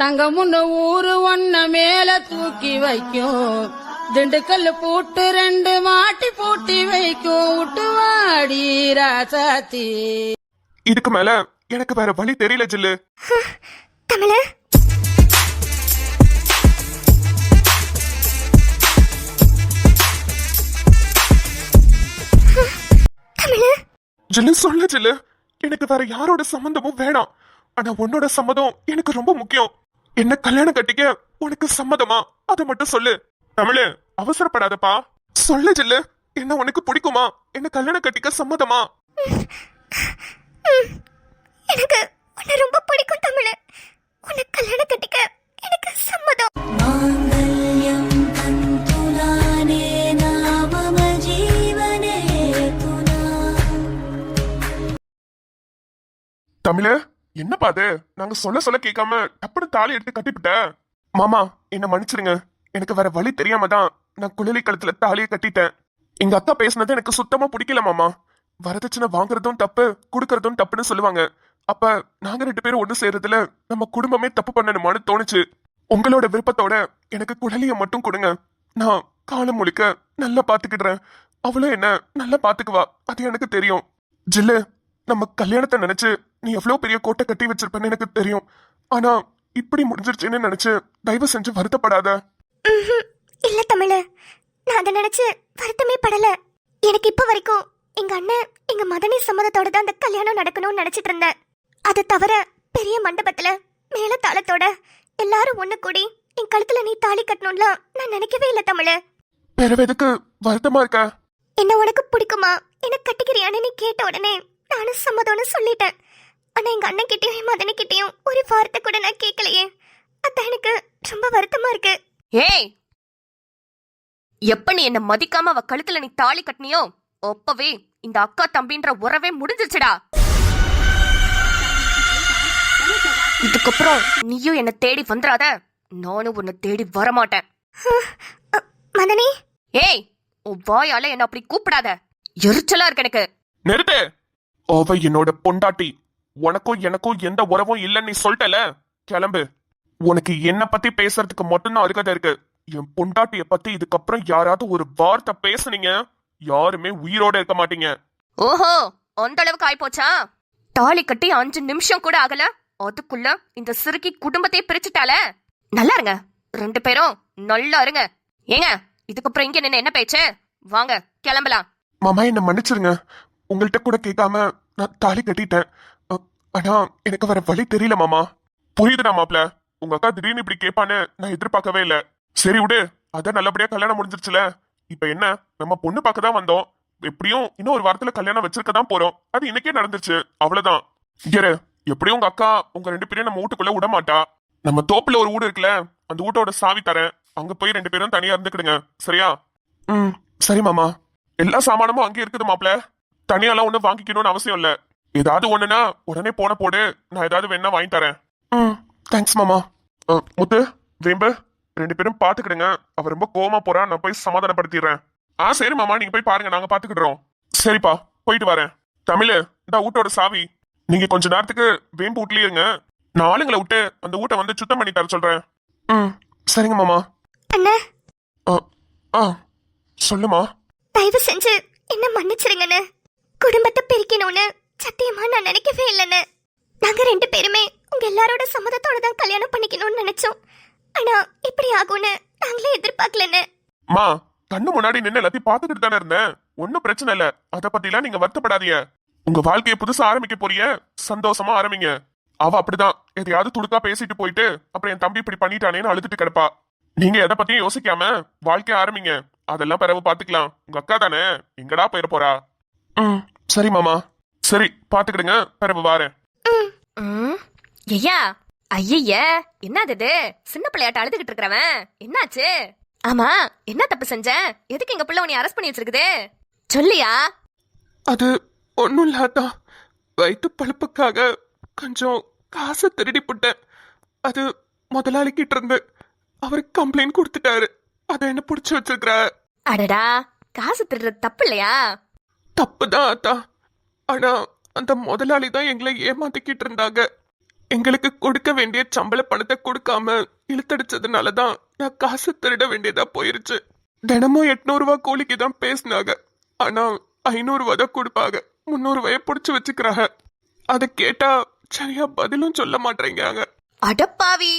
தங்கமுன்னு ஊரு ஒன்ன மேல தூக்கி வைக்கும், திண்டுக்கல் பூட்டு 2 மாட்டி பூட்டி வைக்கும், விட்டுவாடி ராசாத்தி. இதுக்கு மேல எனக்கு வேற வழி தெரியல ஜில்லு. தமிழ ஜில்லு சொல்லு ஜில்லு, எனக்கு வேற யாரோட சம்மந்தமும் வேணாம். ஆனா உன்னோட சம்மதம் எனக்கு ரொம்ப முக்கியம். என்ன கல்யாணம் கட்டிக்க உனக்கு சம்மதமா? அதை மட்டும் சொல்லு. தமிழு, அவசரப்படாதப்பா, சொல்லு ஜில்லு. என்ன உனக்கு பிடிக்குமா? என்ன கல்யாணம் கட்டிக்க சம்மதமா? எனக்கு உன்னை ரொம்ப பிடிக்கும் தமிழ. உன்னை கல்யாணம் கட்டிக்க எனக்கு சம்மதம். தமிழ, என்ன பாது? நாங்க சொல்ல சொல்ல கேட்காம டப்புனு தாலி எடுத்து கட்டிவிட்ட. மாமா, என்ன மன்னிச்சிருங்க. எனக்கு வேற வழி தெரியாம தான் நான் குழலி கழுத்துல தாலியை கட்டிட்டேன். எங்க அக்கா பேசுனது எனக்கு சுத்தமா பிடிக்கல மாமா. வரதட்சணை வாங்குறதும் தப்பு, கொடுக்கறதும் தப்புன்னு சொல்லுவாங்க. அப்ப நாங்க 2 பேரும் ஒண்ணு சேர்றதுல நம்ம குடும்பமே தப்பு பண்ணணுமான்னு தோணுச்சு. உங்களோட விருப்பத்தோட எனக்கு குழலிய மட்டும் கொடுங்க. நான் காலம் முழுக்க நல்லா பாத்துக்கிடுறேன். அவளும் என்ன நல்லா பாத்துக்குவா, அது எனக்கு தெரியும். ஜில்லு, நம்ம கல்யாணத்தை நினைச்சு நீ எவ்வளவு பெரிய கோட்டை கட்டி வச்சிருப்பேன்னு எனக்கு தெரியும். ஆனா இப்படி முடிஞ்சிருச்சுன்னு நினைச்சு தயவு செஞ்சு வருத்தப்படாத. இல்ல தமிழ, நான் அதை நினைச்சு வருத்தமே படல. எனக்கு இப்ப வரைக்கும் எங்க அண்ணன் எங்க மதனி சம்மதத்தோட தான் அந்த கல்யாணம் நடக்கணும்னு நினைச்சிட்டு இருந்தேன். அது தவிர பெரிய மண்டபத்துல மேல தாளத்தோட எல்லாரும் ஒண்ணு கூடி என் கழுத்துல நீ தாலி கட்டணும்ல நான் நினைக்கவே இல்ல தமிழ. வேற எதுக்கு வருத்தமா இருக்க? என்ன உனக்கு பிடிக்குமா, என்ன கட்டிக்கிறியான்னு நீ கேட்ட உடனே நானும் சம்மதம்னு சொல்லிட்டேன். ஆனா எங்க அண்ணன் கிட்டயும் என் மதனி கிட்டயும் ஒரு வார்த்தை கூட நான் கேட்கலையே. அதான் எனக்கு ரொம்ப வருத்தமா இருக்கு. ஏய், எப்ப நீ என்ன மதிக்காம அவ கழுத்துல நீ தாலி கட்டினியோ அப்பவே இந்த அக்கா தம்பின்ற உறவே முடிஞ்சிருச்சுடா. இதுக்கப்புறம் நீயும் என்ன தேடி வந்துடாத, நானும் உன்னை தேடி வரமாட்டேன். மதனி, ஏய், உன் வாயால என்ன அப்படி கூப்பிடாத, எரிச்சலா இருக்கு எனக்கு. நிறுத்து. அவ என்னோட பொண்டாட்டி. உனக்கும் எனக்கும் எந்த உறவும் இல்லைன்னு நீ சொல்லிட்டல, கிளம்பு. உனக்கு என்ன பத்தி பேசுறதுக்கு மட்டும்தான் அருகதை இருக்கு. என் பொண்டாட்டிய பத்தி இதுக்கப்புறம் யாராவது ஒரு வார்த்தை பேசுனீங்க, யாருமே உயிரோட இருக்க மாட்டீங்க. ஓஹோ, அந்த அளவுக்கு ஆயிப்போச்சா? தாலி கட்டி 5 நிமிஷம் கூட ஆகல, அதுக்குள்ள இந்த சிறுக்கி குடும்பத்தை பிரிச்சுட்டால. நல்லா இருங்க 2 பேரும், நல்லா இருங்க. ஏங்க, இதுக்கப்புறம் இங்க நின்னு என்ன பேச்சு? வாங்க கிளம்பலாம். மாமா, என்ன மன்னிச்சிருங்க. உங்கள்கிட்ட கூட கேட்காம நான் தாலி கட்டிட்டேன். ஆனா எனக்கு வேற வழி தெரியல மாமா. புரியுதுடா மாப்ள, உங்க அக்கா திடீர்னு இப்படி கேட்பான்னு நான் எதிர்பார்க்கவே இல்ல. சரி விடு, அதான் நல்லபடியா கல்யாணம் முடிஞ்சிருச்சுல. இப்ப என்ன, நம்ம பொண்ணு பார்க்க தான் வந்தோம். எப்படியும் இன்னும் 1 வாரத்துல கல்யாணம் வச்சிருக்க தான் போறோம். அது இன்னைக்கே நடந்துருச்சு, அவ்வளவுதான். இரு, எப்படியும் உங்க அக்கா உங்க 2 பேரையும் நம்ம வீட்டுக்குள்ள விட மாட்டா. நம்ம தோப்புல ஒரு வீடு இருக்குல்ல, அந்த வீட்டோட சாவி தரேன். அங்க போய் 2 பேரும் தனியா இருந்துக்கிடுங்க, சரியா? சரி மாமா. எல்லா சாமானமும் அங்கே இருக்குது மாப்ள. தனியாலாம் ஒண்ணு வாங்கிக்கணும்னு அவசியம் இல்ல. ஏதாவது ஒண்ணுனா உடனே போடு, நான் ஏதாவது வேணா வாங்கி தரேன். தேங்க்ஸ் மாமா. முத்து, வேம்பு, 2 பேரும் பாத்துக்கிடுங்க. அவ ரொம்ப கோவமா போறா, நான் போய் சமாதானப்படுத்திடுறேன். சரி மாமா, நீங்க போய் பாருங்க, நாங்க பாத்துக்கிடுறோம். சரிப்பா, போயிட்டு வரேன். தமிழு, இந்த வீட்டோட சாவி. நீங்க கொஞ்ச நேரத்துக்கு வேம்பு வீட்லயே இருங்க. நான் ஆளுங்களை விட்டு அந்த வீட்டை வந்து சுத்தம் பண்ணி தர சொல்றேன். சரிங்க மாமா. அண்ணா, சொல்லுமா. தயவு செஞ்சு என்ன மன்னிச்சிருங்கன்னு. குடும்பத்தை பிரிக்கணும்னு சத்தியமா நான் நினைக்கவே இல்லைன்னு. நாங்க 2 பேருமே உங்க எல்லாரோட சம்மதத்தோட தான் கல்யாணம் பண்ணிக்கணும்னு நினைச்சோம். ஆனா இப்படி ஆகும்னு நாங்களே எதிர்பார்க்கலன்னு. மா, கண்ணு முன்னாடி நின்று எல்லாத்தையும் பாத்துக்கிட்டு தானே இருந்தேன். ஒன்னும் பிரச்சனை இல்ல, அத பத்திலாம் நீங்க வருத்தப்படாதீங்க. உங்க வாழ்க்கையை புதுசா ஆரம்பிக்க போறீங்க, சந்தோஷமா ஆரம்பிங்க. அவ அப்படிதான் எதையாவது துடுக்கா பேசிட்டு போயிட்டு அப்புறம் என் தம்பி இப்படி பண்ணிட்டானேன்னு அழுதுட்டு கிடப்பா. நீங்க எதை பத்தியும் யோசிக்காம வாழ்க்கைய ஆரம்பிங்க. அதெல்லாம் பிறகு பாத்துக்கலாம். உங்க அக்கா தானே, எங்கடா போயிட போறா. சரி மாமா. சரி, பாத்துக்கிடுங்க, பிறகு வாரேன். ஐயா, ஐய, என்னது சின்ன பிள்ளையாட்ட அழுதுகிட்டு இருக்கிறவன், என்னாச்சு? ஆமா, என்ன தப்பு செஞ்ச? எதுக்கு எங்க பிள்ளை உன்னை அரெஸ்ட் பண்ணி வச்சிருக்குது? சொல்லியா? அது ஒன்னும் இல்லாதான், வயிற்று பழுப்புக்காக கொஞ்சம் காசை திருடி போட்டேன். அது முதலாளிக்கிட்ட இருந்து அவர் கம்ப்ளைண்ட் கொடுத்துட்டாரு. அத என்ன புடிச்சு வச்சிருக்கிற. அடடா, காசு திருடுறது தப்பு இல்லையா? தப்புதான் அத்தா. ஆனா அந்த முதலாளி தான் எங்களை ஏமாத்திக்கிட்டு இருந்தாங்க. எங்களுக்கு கொடுக்க வேண்டிய சம்பள பணத்தை கொடுக்காம இழுத்தடிச்சதுனாலதான் நான் காசு திருட வேண்டியதா போயிருச்சு. தினமும் 800 ரூபாய் கூலிக்கு தான் பேசினாங்க. ஆனா 500 ரூபாய் தான் கொடுப்பாங்க. 300 ரூபாய புடிச்சு வச்சுக்கிறாங்க. அதை கேட்டா சரியா பதிலும் சொல்ல மாட்டேங்கிறாங்க. அடப்பாவி.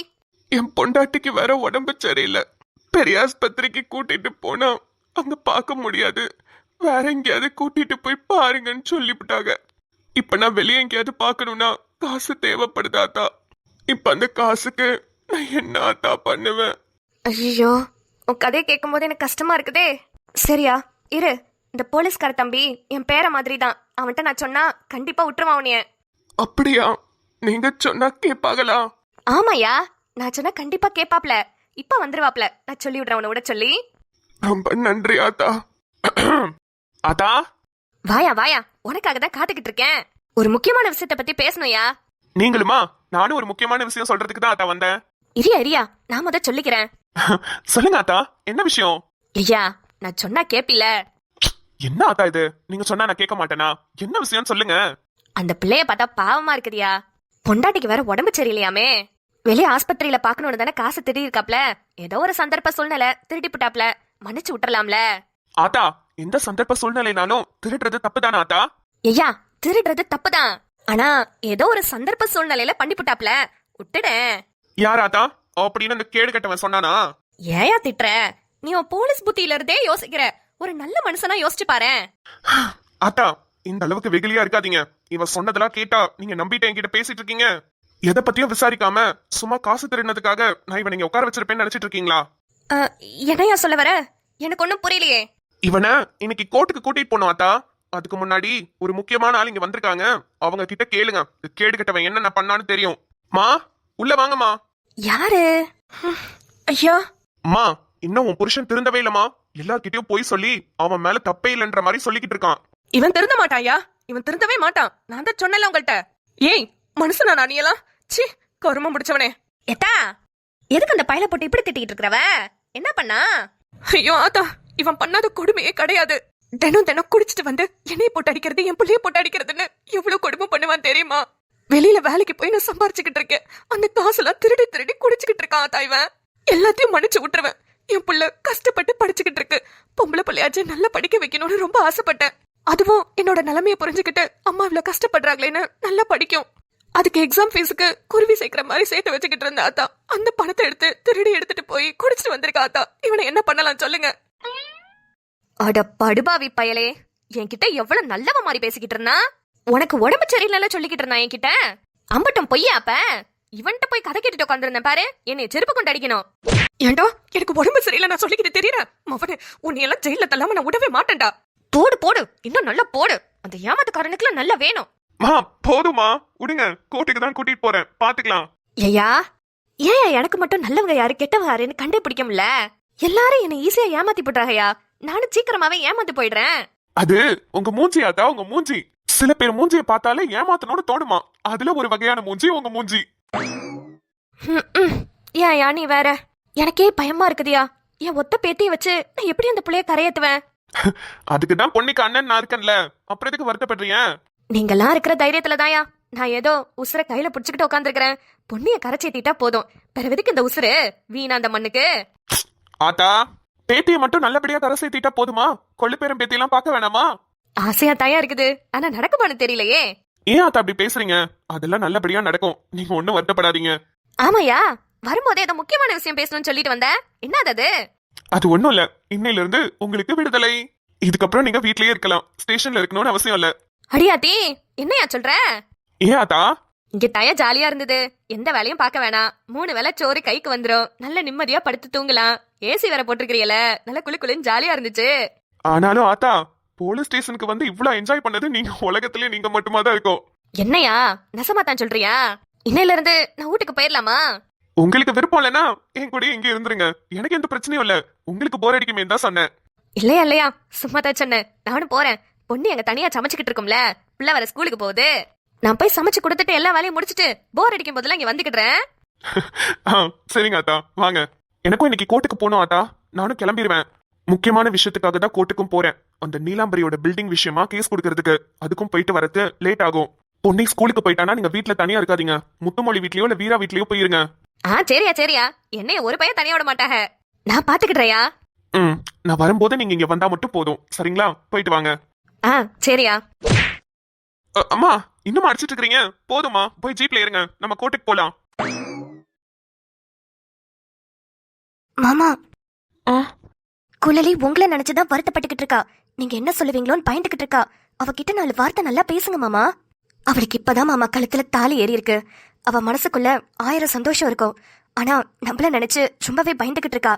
என் பொண்டாட்டிக்கு வேற உடம்பு சரியில்லை. பெரிய ஆஸ்பத்திரிக்கு கூட்டிட்டு போனா அங்க பார்க்க முடியாது, வேற எங்கேயாவது கூட்டிட்டு போய் பாருங்கன்னு சொல்லிவிட்டாங்க. இப்ப நான் வெளியே எங்கேயாவது பார்க்கணும்னா காசு தேவைப்படுதாத்தா. இப்ப அந்த காசுக்கு நான் என்ன ஆத்தா பண்ணுவேன்? ஐயோ, உன் கதையை கேட்கும் போது எனக்கு கஷ்டமா இருக்குதே. சரியா இரு, இந்த போலீஸ்கார தம்பி என் பேர மாதிரி தான். அவன்கிட்ட நான் சொன்னா கண்டிப்பா விட்டுருவான் உன்னைய. அப்படியா? நீங்க சொன்னா கேப்பாங்களா? ஆமாயா, நான் சொன்னா கண்டிப்பா கேப்பாப்ல. இப்ப வந்துருவாப்ல. நான் சொல்லி விடுறேன் உன்னை விட சொல்லி. ரொம்ப நன்றி ஆத்தா. ஆத்தா வாயா வாயா, உனக்காக தான் காத்துக்கிட்டு இருக்கேன். ஒரு முக்கியமான விஷயத்த பத்தி பேசணும்யா. நீங்களுமா? நானும் ஒரு முக்கியமான விஷயம் சொல்றதுக்கு தான் ஆத்தா வந்தேன். இரியா இரியா, நான் முத சொல்லிக்கிறேன். சொல்லுங்க ஆத்தா, என்ன விஷயம்? ஐயா, நான் சொன்னா கேப்பில. என்ன ஆத்தா இது? நீங்க சொன்னா நான் கேட்க மாட்டேனா? என்ன விஷயம் சொல்லுங்க. அந்த பிள்ளைய பார்த்தா பாவமா இருக்குதியா. பொண்டாட்டிக்கு வேற உடம்பு சரியில்லையாமே. வெளியே ஆஸ்பத்திரியில பாக்கணும்னு தானே காசு திருடி இருக்காப்ல. ஏதோ ஒரு சந்தர்ப்ப சூழ்நிலை திருடி புட்டாப்ல. மன்னிச்சு விட்டுறலாம்ல. ஆத்தா, எந்த சந்தர்ப்ப சூழ்நிலைனாலும் திருடுறது தப்புதானா ஆத்தா? ஐயா, திருடுறது தப்புதான். ஆனா ஏதோ ஒரு சந்தர்ப்ப சூழ்நிலையில பண்ணி புட்டாப்ல. விட்டுட. யார் ஆத்தா அப்படின்னு அந்த கேடு கட்டவன் சொன்னானா? ஏயா திட்டுற? நீ உன் போலீஸ் புத்தியில இருந்தே யோசிக்கிற. ஒரு நல்ல மனுஷனா யோசிச்சு பாரு. ஆத்தா, இந்த அளவுக்கு வெகுளியா இருக்காதீங்க. இவன் சொன்னதெல்லாம் கேட்டா நீங்க நம்பிட்டு என்கிட்ட பேசிட்டு இருக்கீங்க. எதை பத்தியும் விசாரிக்காம சும்மா காசு திருடினதுக்காக நான் இவனை இங்க உட்கார வச்சிருப்பேன்னு நினைச்சிட்டு இருக்கீங்களா? என்னையா சொல்ல வர? எனக்கு ஒண்ணும் புரியலையே. இவனை இன்னைக்கு கோர்ட்டுக்கு கூட்டிட்டு போனோம் ஆத்தா. அதுக்கு முன்னாடி ஒரு முக்கியமான ஆள் இங்க வந்திருக்காங்க. அவங்க கிட்ட கேளுங்க, கேடு கட்டவன் என்னென்ன பண்ணான்னு தெரியும். மா, உள்ள வாங்கம்மா. யாரு? ஐயா, அம்மா, இன்னும் உன் புருஷன் திருந்தவே இல்லம்மா. எல்லார்கிட்டயும் போய் சொல்லி அவன் மேல தப்பே இல்லைன்ற மாதிரி சொல்லிக்கிட்டு இருக்கான். இவன் திருந்த மாட்டாயா? இவன் திருந்தவே மாட்டான். நான் தான் சொன்னல உங்கள்கிட்ட. ஏய், மனுஷனா நீ எல்லாம்? சி, கருமம் முடிச்சவனே. எத்தா, எதுக்கு அந்த பையல போட்டு இப்படி திட்டிட்டு இருக்கிறவ? என்ன பண்ணா? ஐயோ ஆத்தா, இவன் பண்ணாத கொடுமையே கிடையாது. தினம் தினம் குடிச்சிட்டு வந்து என்னைய போட்டு அடிக்கிறது, என் பிள்ளைய போட்டு அடிக்கிறதுன்னு எவ்வளவு கொடுமை பண்ணுவான் தெரியுமா? வெளியில வேலைக்கு போய் நான் சம்பாரிச்சுக்கிட்டு இருக்கேன். அந்த காசெல்லாம் திருடி திருடி குடிச்சுக்கிட்டு இருக்கான் ஆத்தா. இவன் எல்லாத்தையும் மன்னிச்சு விட்டுருவேன். என் புள்ள கஷ்டப்பட்டு படிச்சுக்கிட்டு இருக்கு. பொம்பளை பிள்ளையாச்சு நல்லா படிக்க வைக்கணும்னு ரொம்ப ஆசைப்பட்டேன். அதுவும் என்னோட நிலைமைய புரிஞ்சுக்கிட்டு அம்மா இவ்வளவு கஷ்டப்படுறாங்களேன்னு நல்லா படிக்கும். அதுக்கு எக்ஸாம் ஃபீஸுக்கு குருவி சேர்க்கிற மாதிரி சேர்த்து வச்சுக்கிட்டு இருந்த ஆத்தா அந்த பணத்தை எடுத்து திருடி எடுத்துட்டு போய் குடிச்சிட்டு வந்திருக்கா ஆத்தா. இவனை என்ன பண்ணலாம் சொல்லுங்க? அட படுபாவி பயலே, என்கிட்ட எவ்வளவு நல்லவ மாதிரி பேசிக்கிட்டு இருந்தா. உனக்கு உடம்பு சரியில்லைன்னு சொல்லிக்கிட்டு இருந்தா என்கிட்ட. அம்பட்டும் பொய்யா அப்ப? இவன்ட்ட போய் கதை கேட்டுட்டு உட்காந்துருந்தேன் பாரு. என்னை செருப்பு கொண்டு அடிக்கணும். ஏண்டா, எனக்கு உடம்பு சரியில்லை நான் சொல்லிக்கிட்டு தெரியற மவனே. உன்னையெல்லாம் ஜெயில தள்ளாம நான் விடவே மாட்டேன்டா. போடு போடு, இன்னும் நல்லா போடு. அந்த ஏமாத்துக்காரனுக்குலாம் நல்லா வேணும். மா, போதுமா, விடுங்க. கோர்ட்டுக்கு தான் கூட்டிட்டு போறேன், பாத்துக்கலாம். ஐயா, ஏன் எனக்கு மட்டும் நல்லவங்க யாரு கெட்டவங்க யாருன்னு கண்டே பிடிக்க முடியல? எல்லாரும் என்ன ஈஸியா ஏமாத்தி போட்டாங்கயா. நானும் சீக்கிரமாவே ஏமாந்து போயிடுறேன். அது உங்க மூஞ்சி ஆத்தா, உங்க மூஞ்சி. சில பேர் மூஞ்சியை பார்த்தாலே ஏமாத்தணும்னு தோணுமா. அதுல ஒரு வகையான மூஞ்சி உங்க மூஞ்சி. ஏன்யா நீ வேற? எனக்கே பயமா இருக்குதியா. என் ஒத்த பேத்திய வச்சு நான் எப்படி அந்த புள்ளைய கரையேத்துவேன்? அதுக்குதான் பொண்ணுக்கு அண்ணன் நான் இருக்கேன்ல, அப்புறம் எதுக்கு வருத்தப்படுறீங்க? நீங்கெல்லாம் இருக்கிற தைரியத்துலதாயா நான் ஏதோ உசுர கையில புடிச்சுக்கிட்டு உட்காந்துருக்கிறேன். பொண்ணிய கரைச்சேத்திட்டா போதும். பிறகுதுக்கு இந்த உசுரு வீணா அந்த மண்ணுக்கு. ஆத்தா, பேத்தியை மட்டும் நல்லபடியா கரை சேர்த்திட்டா போதுமா? கொள்ளு பேரும் பேத்தியெல்லாம் பார்க்க வேணாமா? ஆசையா தாயா இருக்குது, ஆனா நடக்குமான்னு தெரியலையே. ஏன் ஆத்தா அப்படி பேசுறீங்க? அதெல்லாம் நல்லபடியா நடக்கும், நீங்க ஒண்ணும் வருத்தப்படாதீங்க. ஆமாயா, வரும்போதே ஏதோ முக்கியமான விஷயம் பேசணும்னு சொல்லிட்டு வந்த. என்னது அது? அது ஒண்ணும் இல்ல. இன்னையில இருந்து உங்களுக்கு விடுதலை. இதுக்கப்புறம் நீங்க வீட்லயே இருக்கலாம், ஸ்டேஷன்ல இருக்கணும்னு அவசியம் இல்ல. அடியாத்தி, என்னையா சொல்ற? ஏன் ஆத்தா? இங்க தயா ஜாலியா இருந்தது. எந்த வேலையும் பார்க்க வேணாம். 3 வேளை சோறு கைக்கு வந்துரும். நல்ல நிம்மதியா படுத்து தூங்கலாம். ஏசி வேற போட்டிருக்கிறீல, நல்ல குளு குளுன்னு ஜாலியா இருந்துச்சு. ஆனாலும் ஆத்தா, போலீஸ் ஸ்டேஷனுக்கு வந்து இவ்வளவு என்ஜாய் பண்ணது நீங்க உலகத்திலே நீங்க மட்டுமா தான் இருக்கும். என்னையா நெசமா தான் சொல்றியா? இன்னையில இருந்து நான் வீட்டுக்கு போயிடலாமா? உங்களுக்கு விருப்பம் இல்லைன்னா என் கூட இங்க இருந்துருங்க, எனக்கு எந்த பிரச்சனையும் இல்ல. உங்களுக்கு போர் அடிக்குமே தான் சொன்னேன். இல்லையா இல்லையா, சும்மா தான் சொன்னேன். நானும் போறேன். பொண்ணு எங்க தனியா சமைச்சுக்கிட்டு இருக்கும்ல, பிள்ளை வர ஸ்கூலுக்கு போகுது. நான் போய் சமைச்சு கொடுத்துட்டு எல்லா வேலையும் முடிச்சிட்டு போர் அடிக்கும் போதெல்லாம் இங்க வந்துக்கிடுறேன். சரிங்க ஆத்தா, வாங்க. எனக்கும் இன்னைக்கு கோர்ட்டுக்கு போனோம் ஆத்தா. நானும் கிளம்பிடுவேன். முக்கியமான விஷயத்துக்காக தான் கோர்ட்டுக்கும் போறேன். அந்த நீலாம்பரியோட பில்டிங் விஷயமா கேஸ் கொடுக்கறதுக்கு. அதுக்கும் போயிட்டு வரது லேட் ஆகும். பொன்னி ஸ்கூலுக்கு போயிட்டானா நீங்க வீட்ல தனியா இருக்காதீங்க. முத்துமொழி வீட்லயோ இல்ல வீரா வீட்லயோ போயிருங்க. சரியா சரியா, என்னைய ஒரு பையன் தனியா விட மாட்டாங்க, நான் பாத்துக்கிட்டேயா. நான் வரும்போது நீங்க இங்க வந்தா மட்டும் போதும், சரிங்களா? போயிட்டு வாங்க. சரியா. அம்மா, இன்னும் அடிச்சிட்டு இருக்கீங்க? போதுமா, போய் ஜீப்ல இருங்க, நம்ம கோட்டைக்கு போலாம். மாமா, குழலி உங்களை நினைச்சுதான் வருத்தப்பட்டுக்கிட்டு இருக்கா. நீங்க என்ன சொல்லுவீங்களோன்னு பயந்துகிட்டு இருக்கா. அவகிட்ட 4 வார்த்தை நல்லா பேசுங்க மாமா. அவளுக்கு இப்பதான் மாமா கழுத்துல தாலி ஏறி இருக்கு. அவ மனசுக்குள்ள 1000 சந்தோஷம் இருக்கும். ஆனா நம்மள நினைச்சு ரொம்பவே பயந்துகிட்டு இருக்கா.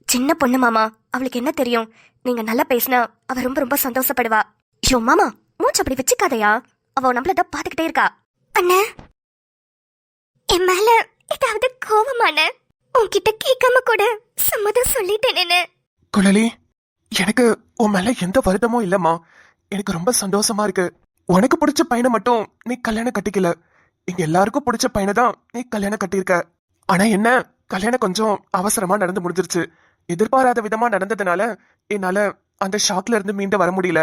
சின்ன பொண்ணு மாமா, அவளுக்கு என்ன தெரியும்? நீங்க நல்லா பேசினா அவ ரொம்ப ரொம்ப சந்தோஷப்படுவா. ஐயோ மாமா, மூச்சு அப்படி வச்சுக்காதையா. அவ நம்மளதான் பாத்துக்கிட்டே இருக்கா. அண்ணா, என் மேல ஏதாவது கோவமான உன்கிட்ட கேட்காம கூட சம்மதம் சொல்லிட்டேனே. குழலி, எனக்கு உன் மேல எந்த வருத்தமும் இல்லம்மா. எனக்கு ரொம்ப சந்தோஷமா இருக்கு. உனக்கு பிடிச்ச பையனை மட்டும் நீ கல்யாணம் கட்டிக்கல. எங்க எல்லாருக்கும் பிடிச்ச பையனை தான் நீ கல்யாணம் கட்டியிருக்க. ஆனா என்ன, கல்யாணம் கொஞ்சம் அவசரமா நடந்து முடிஞ்சிருச்சு. எதிர்பாராத விதமா நடந்ததுனால என்னால அந்த ஷாக்ல இருந்து மீண்டு வர முடியல.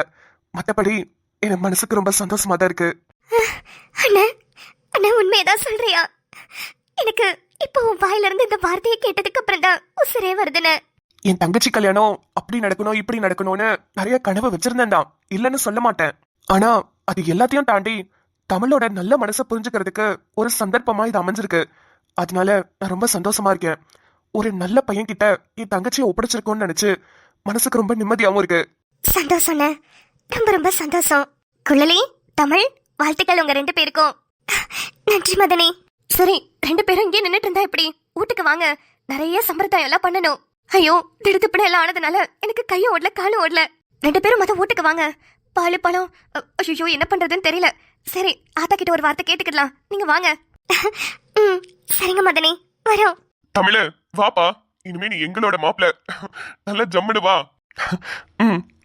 மத்தபடி என் மனசுக்கு ரொம்ப சந்தோஷமா தான் இருக்கு. அண்ணா, அண்ணா உண்மையதான் சொல்றியா? எனக்கு இப்போ உன் வாயில இருந்து இந்த வார்த்தையை கேட்டதுக்கு அப்புறம் தான் உசுரே வருதுன்னு. என் தங்கச்சி கல்யாணம் அப்படி நடக்கணும் இப்படி நடக்கணும்னு நிறைய கனவு வச்சிருந்தேன் தான், இல்லைன்னு சொல்ல மாட்டேன். ஆனா அது எல்லாத்தையும் தாண்டி தமிழோட நல்ல மனசை புரிஞ்சுக்கிறதுக்கு ஒரு சந்தர்ப்பமா இது அமைஞ்சிருக்கு. அதனால நான் ரொம்ப சந்தோஷமா இருக்கேன். ஒரு நல்ல பையன் கிட்ட என் தங்கச்சியை ஒப்படைச்சிருக்கோன்னு நினைச்சு மனசுக்கு ரொம்ப நிம்மதியாவும் இருக்கு. சந்தோஷம், ரொம்ப ரொம்ப சந்தோஷம். குழலி, தமிழ், வாழ்த்துக்கள் உங்க 2 பேருக்கும். நன்றி மதனி. சரி, 2 பேரும் இங்கே நின்னுட்டு இருந்தா எப்படி? வீட்டுக்கு வாங்க, நிறைய சம்பிரதாயம் எல்லாம் பண்ணணும். ஐயோ, திடுத்துப்பட எல்லாம் ஆனதுனால எனக்கு கையும் ஓடல காலும் ஓடல. 2 பேரும் மொதல் வீட்டுக்கு வாங்க. பாலு பழம், ஐயோ என்ன பண்றதுன்னு தெரியல. சரி, ஆத்தா கிட்ட ஒரு வார்த்தை கேட்டுக்கலாம், நீங்க வாங்க. சரிங்க மதனி, வரோம். தமிழு, வாப்பா, இனிமே நீ எங்களோட மாப்பிள்ள. நல்ல ஜம்முடு வா.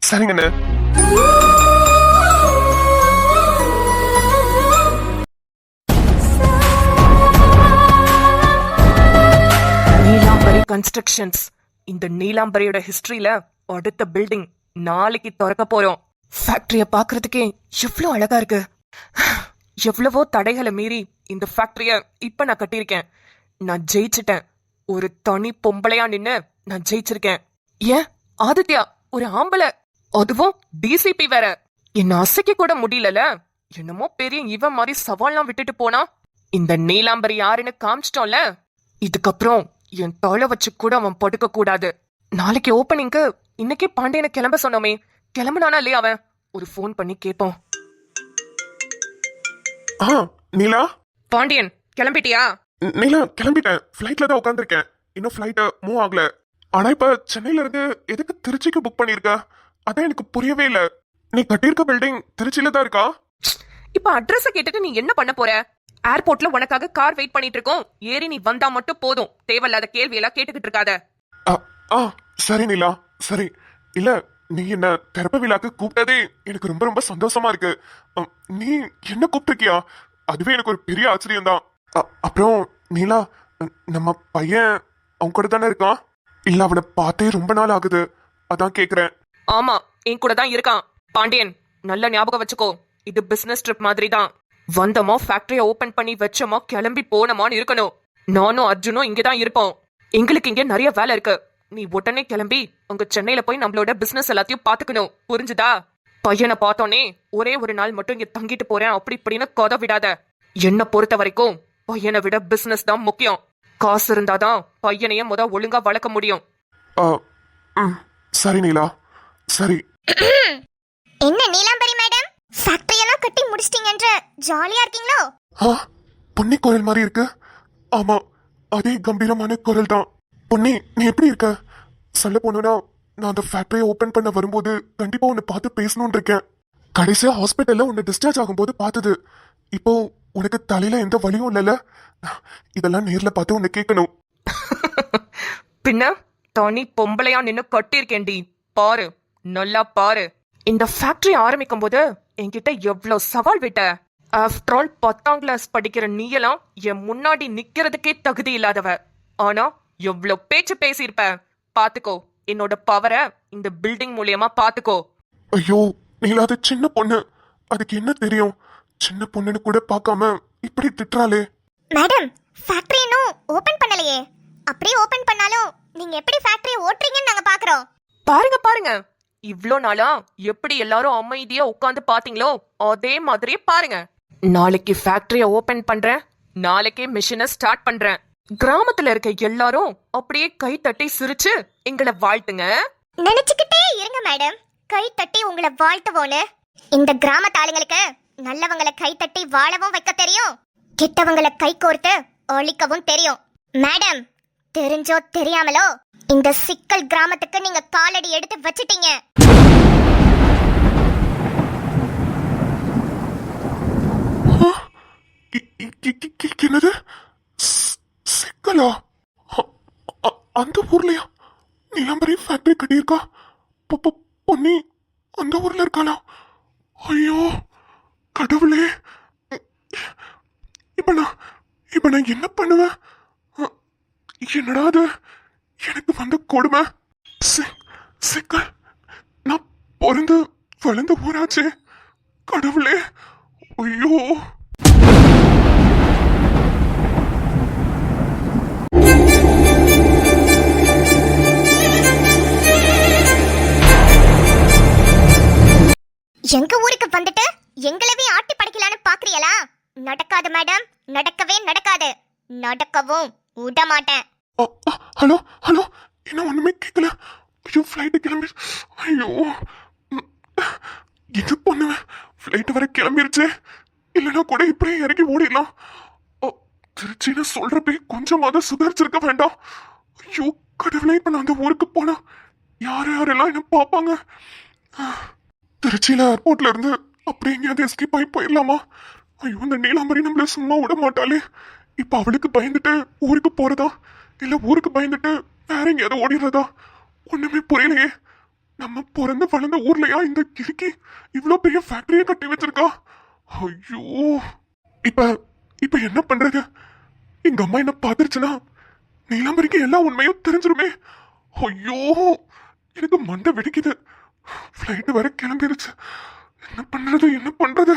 சரிங்கண்ணே. நீலாம்பரி கன்ஸ்ட்ரக்ஷன்ஸ், இந்த நீலாம்பரியோட ஹிஸ்டரியில அடுத்த பில்டிங் நாளைக்கு திறக்க போறோம். ஃபேக்டரிய பாக்குறதுக்கே எவ்வளவு அழகா இருக்கு. எவ்வளவோ தடைகளை மீறி இந்த ஃபேக்டரிய இப்ப நான் கட்டியிருக்கேன். நான் ஜெயிச்சிட்டேன். ஒரு தனி பொம்பளையா நின்னு நான் ஜெயிச்சிருக்கேன். ஏன் ஆதித்யா ஒரு ஆம்பளை, அதுவும் டிசிபி வேற. என்ன அசைக்க கூட முடியல. என்னமோ பெரிய இவன் மாதிரி சவால்லாம் விட்டுட்டு போனா. இந்த நீலாம்பரி யாருன்னு காமிச்சிட்டோம்ல, இதுக்கப்புறம் என் தோலை வச்சு கூட அவன் படுக்க கூடாது. நாளைக்கு ஓப்பனிங்க்கு இன்னைக்கே பாண்டியனை கிளம்ப சொன்னோமே, கிளம்புனானா இல்லையா அவன்? ஒரு ஃபோன் பண்ணி கேட்போம். நீலா, பாண்டியன் கிளம்பிட்டியா? நீலா, கிளம்பிட்டேன். ஃபிளைட்ல தான் உட்காந்துருக்கேன். இன்னும் ஃபிளைட் மூவ் ஆகல. ஆனா இப்ப சென்னையில இருந்து எதுக்கு திருச்சிக்கு புக் பண்ணிருக்க? அதான் எனக்கு புரியவே இல்ல. நீ கட்டியிருக்க பில்டிங் திருச்சியில தான் இருக்கா? இப்ப அட்ரஸ் கேட்டுட்டு நீ என்ன பண்ண போற? ஏர்போர்ட்ல உனக்காக கார் வெயிட் பண்ணிட்டு இருக்கோம். ஏறி நீ வந்தா மட்டும் போதும். தேவையில்லாத கேள்வி எல்லாம் கேட்டுக்கிட்டு இருக்காத. சரி நீலா, சரி. இல்ல, நீ என்ன திறப்பு விழாக்கு கூப்பிட்டதே எனக்கு ரொம்ப ரொம்ப சந்தோஷமா இருக்கு. நீ என்ன கூப்பிட்டுருக்கியா? அதுவே எனக்கு ஒரு பெரிய ஆச்சரியம் தான். அப்புறம் நீலா, நம்ம பையன் அவன் கூட தானே இருக்கான்? இல்ல அவனை பார்த்தே ரொம்ப நாள் ஆகுது, அதான் கேக்குறேன். ஆமா, என் கூட தான் இருக்கான். பாண்டியன், நல்ல ஞாபகம் வச்சுக்கோ, இது பிசினஸ் ட்ரிப் மாதிரி தான். வந்தோமா ஃபேக்டரிய ஓபன் பண்ணி வச்சோமா கிளம்பி போனோமான்னு இருக்கணும். நானும் அர்ஜுனும் இங்கதான் இருப்போம். எங்களுக்கு இங்க நிறைய வேலை இருக்கு. நீ உடனே கிளம்பி உங்க சென்னையில போய் நம்மளோட பிசினஸ் எல்லாத்தையும் பாத்துக்கணும், புரிஞ்சுதா? பையனை பார்த்தோன்னே ஒரே ஒரு நாள் மட்டும் இங்க தங்கிட்டு போறேன் அப்படி இப்படின்னு கதை விடாத. என்ன பொறுத்த வரைக்கும் பையனை விட பிசினஸ் தான் முக்கியம். காசு இருந்தாதான் பையனையே ஒழுங்கா வளர்க்க முடியும். சரி நீலா, சரி. என்ன நீலாம்பரி மேடம், ஃபேக்டரி எல்லாம் கட்டி முடிச்சிட்டீங்கன்ற ஜாலியா இருக்கீங்களோ? பொன்னி குரல் மாதிரி இருக்கு. ஆமா, அதே கம்பீரமான குரல் தான். பொன்னி, நீ எப்படி இருக்க? சொல்ல போனா நான் அந்த ஃபேக்டரியை ஓபன் பண்ண வரும்போது கண்டிப்பா உன்னை பார்த்து பேசணும்னு இருக்கேன். கடைசியா ஹாஸ்பிட்டல்ல உன்னை டிஸ்சார்ஜ் ஆகும்போது பார்த்தது. இப்போ உனக்கு தலையில எந்த வலியும் இல்லைல்ல? இதெல்லாம் நேர்ல பார்த்து உன்னை கேட்கணும். பின்ன தனி பொம்பளையா நின்னு கட்டியிருக்கேன்டி, பாரு, நல்லா பாரு. இந்த ஃபேக்டரி ஆரம்பிக்கும் போது என்கிட்ட எவ்வளவு சவால் விட்ட. ஆஃப்டர் ஆல் 10ஆம் கிளாஸ் படிக்கிற நீயெல்லாம் என் முன்னாடி நிக்கிறதுக்கே தகுதி இல்லாதவ. ஆனா எவ்வளவு பேச்சு பேசியிருப்ப. பாத்துக்கோ, என்னோட பவரை இந்த பில்டிங் மூலியமா பாத்துக்கோ. ஐயோ நீலா, அது சின்ன பொண்ணு, அதுக்கு என்ன தெரியும்? சின்ன பொண்ணுன்னு கூட பார்க்காம இப்படி திட்டுறாளே. மேடம் ஃபேக்டரி இன்னும் ஓபன் பண்ணலையே. அப்படியே ஓபன் பண்ணாலும் நீங்க எப்படி ஃபேக்டரி ஓட்டுறீங்கன்னு நாங்க பாக்குறோம். பாருங்க பாருங்க, இவ்ளோ நாளா எப்படி எல்லாரும் அமைதியா உட்கார்ந்து பாத்தீங்களோ அதே மாதிரியே பாருங்க. நாளைக்கு ஃபேக்டரிய ஓபன் பண்றேன், நாளைக்கே மிஷினை ஸ்டார்ட் பண்றேன். கிராமத்துல இருக்க எல்லாரும் அப்படியே கை தட்டி சிரிச்சு எங்களை வாழ்த்துங்க. நினைச்சுக்கிட்டே இருங்க மேடம், கை தட்டி உங்களை வாழ்த்துவோன்னு. இந்த கிராமத்து ஆளுங்களுக்கு நல்லவங்களை கை தட்டி வாழவும் வைக்க தெரியும், கெட்டவங்களை கை கோர்த்து ஒழிக்கவும் தெரியும். மேடம் தெரிஞ்சோ தெரியாமலோ இந்த சிக்கல் கிராமத்துக்கு நீங்க காலடி எடுத்து வச்சிட்டீங்க. என்னது சிக்கலா? அந்த ஊர்லயா நிலம்பரி ஃபேக்டரி கட்டியிருக்கா? பொன்னி அந்த ஊர்ல இருக்காளா? ஐயோ கடவுளே, இப்ப நான் என்ன பண்ணுவேன்? என்னடா அது எனக்கு வந்த கொடுமை. சிக்கல், நான் பிறந்து வளர்ந்த ஊராச்சே. கடவுளே, ஐயோ. எங்க ஊருக்கு வந்துட்டு எங்களவே ஆட்டி படைக்கலான்னு பாக்குறீங்களா? நடக்காது மேடம், நடக்கவே நடக்காது, நடக்கவும் விட மாட்டேன். ஹலோ ஹலோ, என்ன ஒண்ணுமே கேட்கல. ஐயோ ஃப்ளைட்டு கிளம்பி, ஐயோ இது பண்ணுவேன். ஃப்ளைட் வர கிளம்பிருச்சு. இல்லைன்னா கூட இப்படியே இறங்கி ஓடிடலாம். திருச்சின்னு சொல்றப்பே கொஞ்சமாவது சுதாரிச்சிருக்க வேண்டாம். ஐயோ கடவுளே, இப்ப நான் அந்த ஊருக்கு போனா யாரெல்லாம் என்ன பார்ப்பாங்க? திருச்சியில ஏர்போர்ட்ல இருந்து அப்படியே எங்கேயாவது எஸ்கேப் ஆகி போயிடலாமா? ஐயோ இந்த நீலாம்பரி நம்மள சும்மா விட மாட்டாளே. இப்ப அவளுக்கு பயந்துட்டு ஊருக்கு போறதா, இல்ல ஊருக்கு பயந்துட்டு வேற எங்கேயாவது ஓடிடுறதா? ஒண்ணுமே புரியலையே. நம்ம பிறந்து வளர்ந்த ஊர்லயா இந்த கிறுக்கி இவ்வளோ பெரிய ஃபேக்டரியை கட்டி வச்சிருக்கா? ஐயோ இப்ப என்ன பண்றது? எங்க அம்மா என்ன பாத்துருச்சுன்னா நீலாம்பரிக்கு எல்லா உண்மையும் தெரிஞ்சிருமே. ஐயோ எனக்கு மண்டை வெடிக்குது. ஃப்ளைட் வர கிளம்பிருச்சு. என்ன பண்றது?